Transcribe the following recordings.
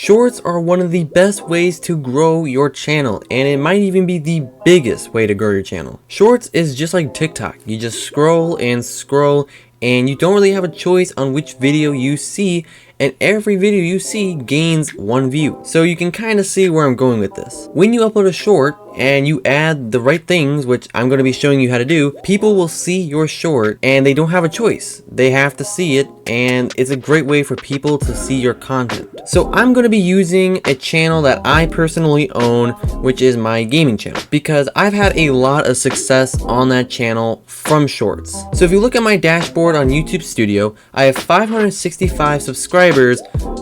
Shorts are one of the best ways to grow your channel, and it might even be the biggest way to grow your channel. Shorts is just like TikTok. You just scroll and scroll, and you don't really have a choice on which video you see, and every video you see gains 1 view. So you can kind of see where I'm going with this. When you upload a short and you add the right things, which I'm going to be showing you how to do, people will see your short and they don't have a choice. They have to see it, and it's a great way for people to see your content. So I'm going to be using a channel that I personally own, which is my gaming channel, because I've had a lot of success on that channel from shorts. So if you look at my dashboard on YouTube Studio, I have 565 subscribers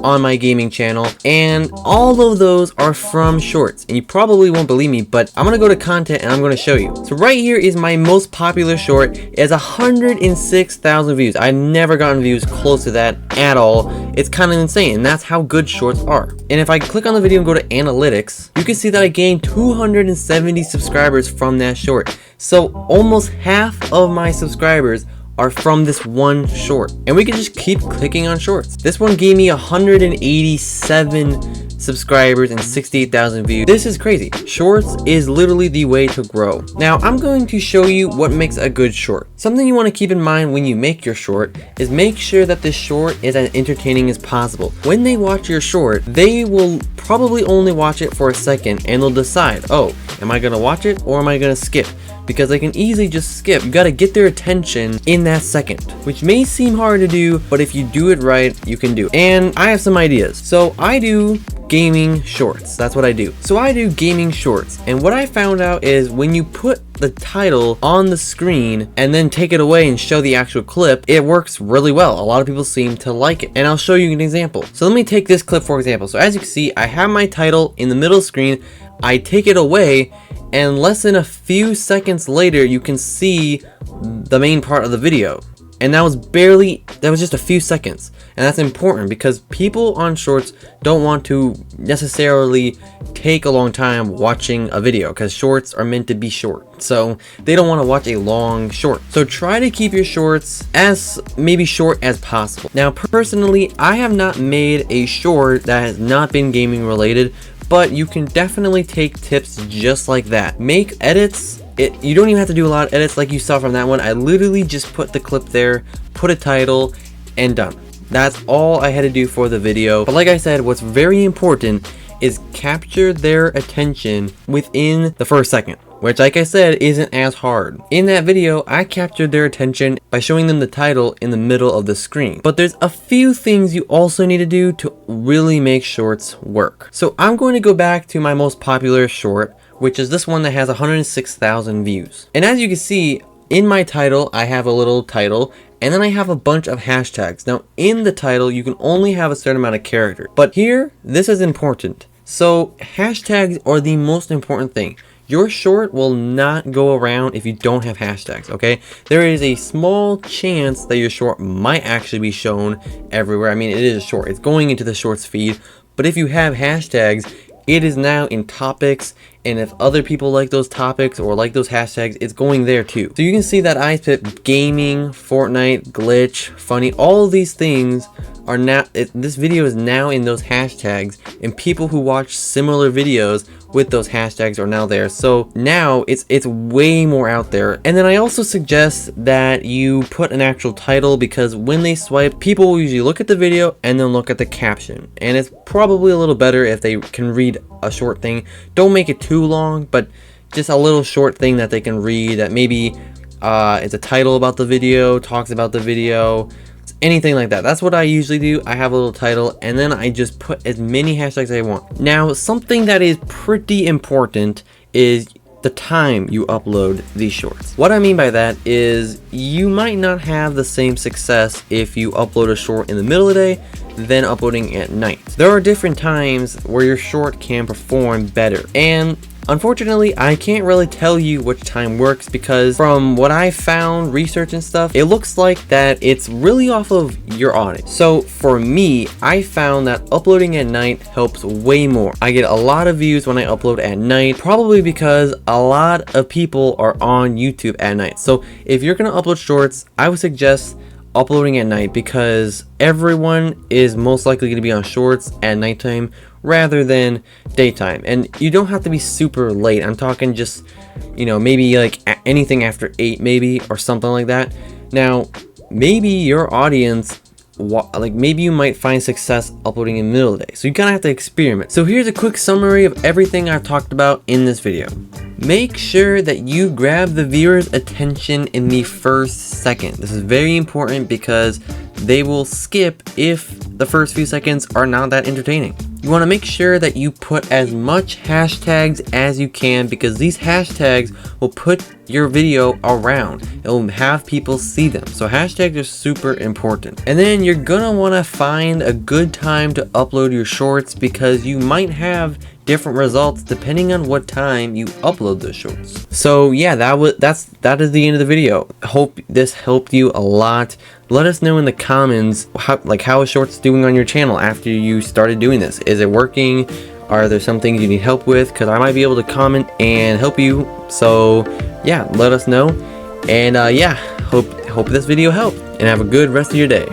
on my gaming channel, and all of those are from shorts. And you probably won't believe me, but I'm gonna go to content and I'm gonna show you. So right here is my most popular short. It has 106,000 views. I've never gotten views close to that at all. It's kind of insane, and that's how good shorts are. And if I click on the video and go to analytics, you can see that I gained 270 subscribers from that short. So almost half of my subscribers are from this one short, and we can just keep clicking on shorts. This one gave me 187 subscribers and 68,000 views. This is crazy. Shorts is literally the way to grow. Now I'm going to show you what makes a good short. Something you want to keep in mind when you make your short is make sure that this short is as entertaining as possible. When they watch your short, they will probably only watch it for a second and they'll decide, oh, am I gonna watch it or am I gonna skip? Because they can easily just skip. You gotta get their attention in that second, which may seem hard to do, but if you do it right, you can do it. And I have some ideas. So I do gaming shorts. That's what I do. So I do gaming shorts, and what I found out is when you put the title on the screen and then take it away and show the actual clip, it works really well. A lot of people seem to like it, and I'll show you an example. So let me take this clip for example. So as you can see, I have my title in the middle screen. I take it away, and less than a few seconds later you can see the main part of the video, and that was just a few seconds. And that's important because people on shorts don't want to necessarily take a long time watching a video, because shorts are meant to be short, so they don't want to watch a long short. So try to keep your shorts as maybe short as possible. Now personally, I have not made a short that has not been gaming related, but you can definitely take tips just like that. Make edits. You don't even have to do a lot of edits like you saw from that one. I literally just put the clip there, put a title, and done. That's all I had to do for the video. But like I said, what's very important is capture their attention within the first second, which like I said isn't as hard. In that video, I captured their attention by showing them the title in the middle of the screen. But there's a few things you also need to do to really make shorts work. So I'm going to go back to my most popular short, which is this one that has 106,000 views. And as you can see, in my title, I have a little title, and then I have a bunch of hashtags. Now in the title, you can only have a certain amount of character, but here, this is important. So hashtags are the most important thing. Your short will not go around if you don't have hashtags, okay? There is a small chance that your short might actually be shown everywhere. I mean, it is a short. It's going into the shorts feed, but if you have hashtags, it is now in topics, and if other people like those topics or like those hashtags, it's going there too. So you can see that I put gaming, Fortnite, glitch, funny, all of these things are now, this video is now in those hashtags, and people who watch similar videos with those hashtags are now there. So now it's way more out there. And then I also suggest that you put an actual title, because when they swipe, people will usually look at the video and then look at the caption, and it's probably a little better if they can read a short thing. Don't make it too long, but just a little short thing that they can read, that maybe it's a title about the video, talks about the video, anything like that. That's what I usually do. I have a little title, and then I just put as many hashtags as I want. Now something that is pretty important is the time you upload these shorts. What I mean by that is you might not have the same success if you upload a short in the middle of the day than uploading at night. There are different times where your short can perform better, and unfortunately, I can't really tell you which time works, because from what I found, research and stuff, it looks like that it's really off of your audience. So for me, I found that uploading at night helps way more. I get a lot of views when I upload at night, probably because a lot of people are on YouTube at night. So if you're gonna upload shorts, I would suggest uploading at night because everyone is most likely going to be on shorts at nighttime rather than daytime. And you don't have to be super late. I'm talking just, you know, maybe like anything after 8 maybe, or something like that. Now, maybe your audience, like maybe you might find success uploading in the middle of the day, so you kind of have to experiment. So here's a quick summary of everything I've talked about in this video. Make sure that you grab the viewer's attention in the first second. This is very important because they will skip if the first few seconds are not that entertaining. You want to make sure that you put as much hashtags as you can, because these hashtags will put your video around. It will have people see them. So hashtags are super important. And then you're gonna want to find a good time to upload your shorts, because you might have different results depending on what time you upload the shorts. So yeah, that is the end of the video. Hope this helped you a lot. Let us know in the comments how is shorts doing on your channel after you started doing this. Is it working? Are there some things you need help with? Because I might be able to comment and help you. So yeah, let us know. And yeah, hope this video helped, and have a good rest of your day.